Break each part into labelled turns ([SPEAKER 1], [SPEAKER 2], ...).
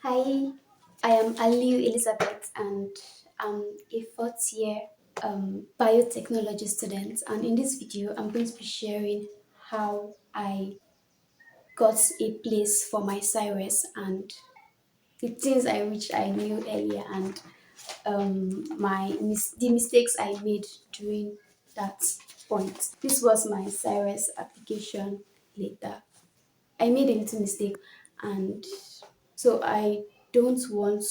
[SPEAKER 1] Hi, I am Aliu Elizabeth and I'm a fourth year biotechnology student. And in this video, I'm going to be sharing how I got a place for my SIWES and the things I wish I knew earlier and the mistakes I made during that point. This was my SIWES application later. I made a little mistake, and so I don't want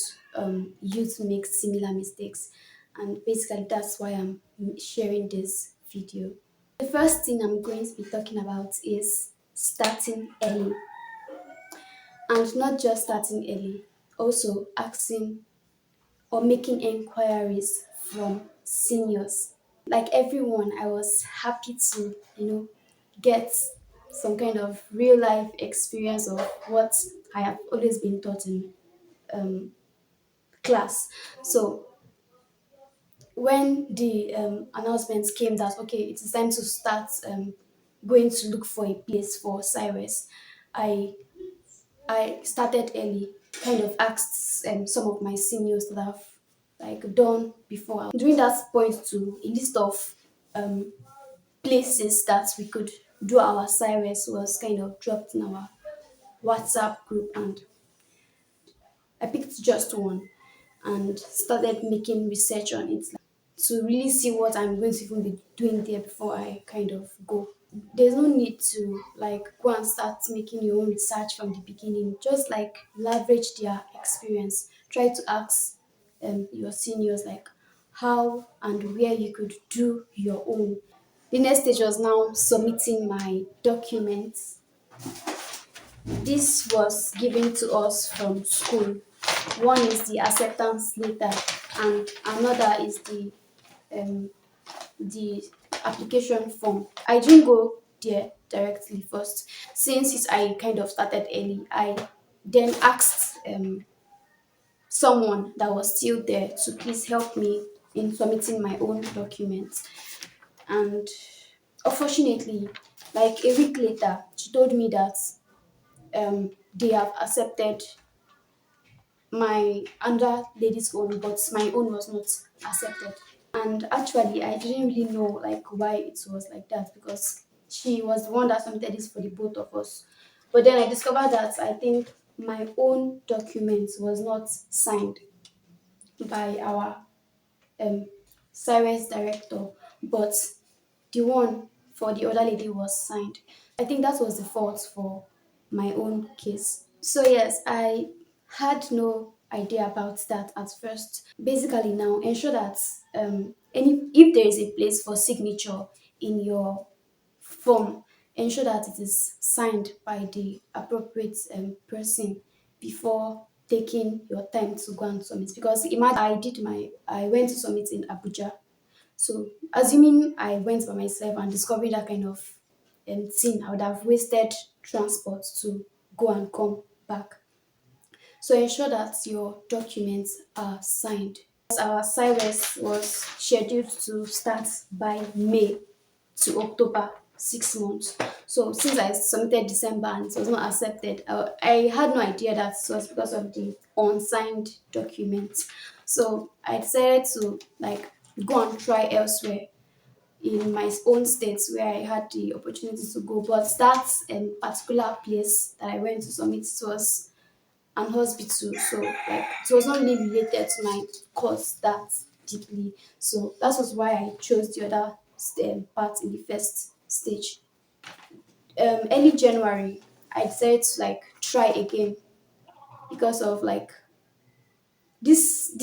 [SPEAKER 1] you to make similar mistakes. And basically, that's why I'm sharing this video. The first thing I'm going to be talking about is starting early, and not just starting early, also asking or making inquiries from seniors. Like everyone, I was happy to, get some kind of real life experience of what I have always been taught in um, class. So when the announcements came that okay, it is time to start going to look for a place for Cyrus, I I started early, kind of asked some of my seniors that I've like done before. During that point, to a list of um, places that we could do our Cyrus was kind of dropped in our WhatsApp group, and I picked just one and started making research on it to really see what I'm going to even be doing there before I kind of go. There's no need to like go and start making your own research from the beginning. Just like leverage their experience. Try to ask your seniors like how and where you could do your own. The next stage was now submitting my documents. This was given to us from school. One is the acceptance letter, and another is um, the application form. I didn't go there directly first. I kind of started early, I then asked someone that was still there to please help me in submitting my own documents. And unfortunately, like a week later, she told me that they have accepted my under lady's own, but my own was not accepted. And actually, I didn't really know like why it was like that because she was the one that submitted this for the both of us. But then I discovered that I think my own documents was not signed by our um, Cyrus director, but the one for the other lady was signed. I think that was the fault for my own case. So yes, I had no idea about that at first. Basically, now ensure that any if there is a place for signature in your form, ensure that it is signed by the appropriate person before taking your time to go and submit. Because imagine I went to submit in Abuja, so assuming I went by myself and discovered that kind of thing, I would have wasted transport to go and come back. So ensure that your documents are signed. Our Cyrus was scheduled to start by May to October, 6 months. So since I submitted December and it was not accepted, I had no idea that it was because of the unsigned documents. So I decided to like go and try elsewhere in my own states where I had the opportunity to go. But that particular place that I went to submit it was an hospital, so like it was not really related to my course that deeply. So that was why I chose the other part in the first stage. Early January, I decided to like try again because of like this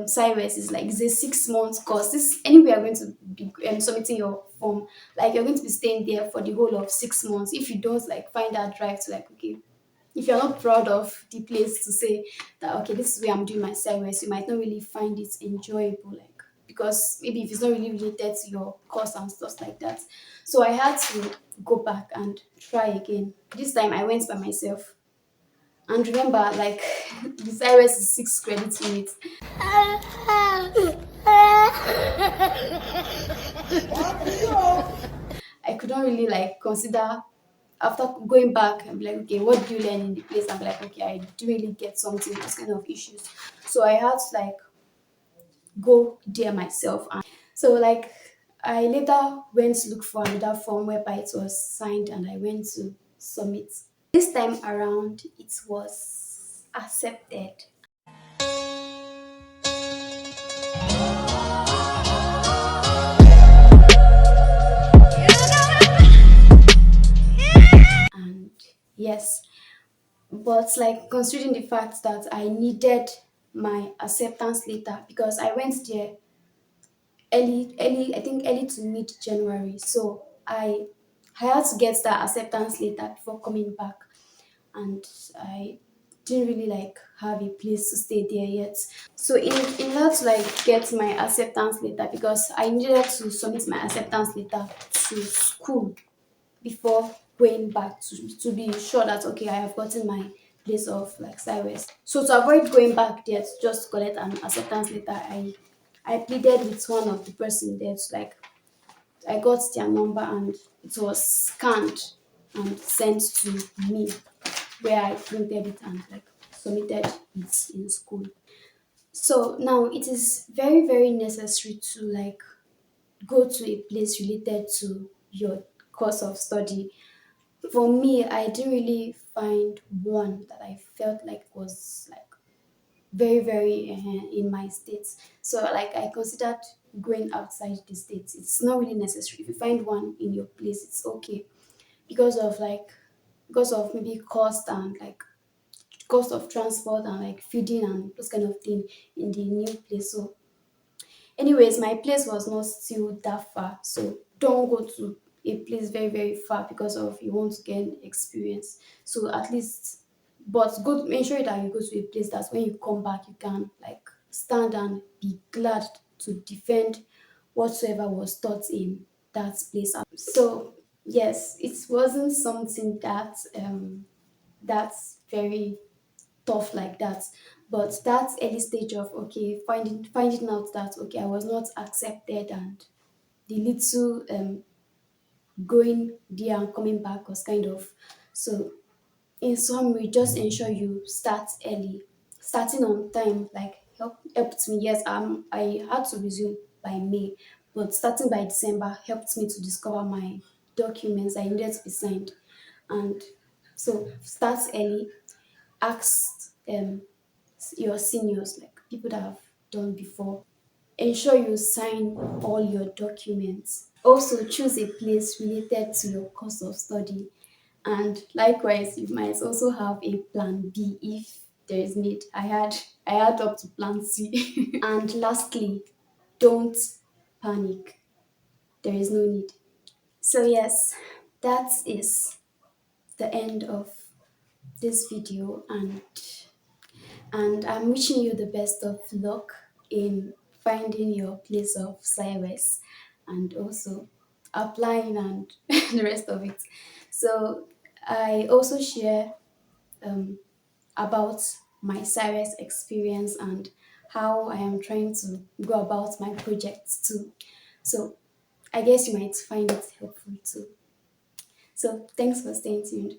[SPEAKER 1] Cyrus is like it's a 6 months course. This anywhere you're going to be submitting your form, like you're going to be staying there for the whole of 6 months. If you don't like find that drive to like okay, if you're not proud of the place to say that okay, this is where I'm doing my Cyrus, you might not really find it enjoyable, like because maybe if it's not really related to your course and stuff like that. So I had to go back and try again. This time I went by myself. And remember, like the Cyrus is 6 credit units. I couldn't really like consider after going back, I'm like, okay, what do you learn in the place? I'm like, okay, I do really get something, those kind of issues. So I had to like go there myself. And so like I later went to look for another form whereby it was signed and I went to submit. This time around it was accepted. And yes, but like considering the fact that I needed my acceptance letter because I went there early, I think early to mid January. So I had to get that acceptance letter before coming back, and I didn't really like have a place to stay there yet. So in order to like get my acceptance letter, because I needed to submit my acceptance letter to school before going back to be sure that okay, I have gotten my place of like SIWES. So to avoid going back there to just collect an acceptance letter, I pleaded with one of the person there to like I got their number and it was scanned and sent to me where I printed it and like submitted it in school. So now it is very, very necessary to like go to a place related to your course of study. For me, I didn't really find one that I felt like was like very, very in my states. So like I considered going outside the states. It's not really necessary. If you find one in your place, it's okay because of like because of maybe cost and like cost of transport and like feeding and those kind of thing in the new place. So anyways, my place was not still that far, so don't go to a place very very far because of you want to gain experience. So at least, but go ensure that you go to a place that when you come back you can like stand and be glad to defend whatsoever was taught in that place. So yes, it wasn't something that that's very tough like that. But that early stage of okay, finding out that okay, I was not accepted and the little going there and coming back was kind of so in summary, just ensure you start early. Starting on time like helped me. Yes, I had to resume by May, but starting by December helped me to discover my documents I needed to be signed. And so start early, ask your seniors, like people that have done before. Ensure you sign all your documents. Also, choose a place related to your course of study. And likewise, you might also have a plan B if there is need. I had up to plan C. And lastly, don't panic. There is no need. So yes, that is the end of this video, and I'm wishing you the best of luck in finding your place of service and also applying and the rest of it. So I also share about my Cyrus experience and how I am trying to go about my projects too. So I guess you might find it helpful too. So thanks for staying tuned.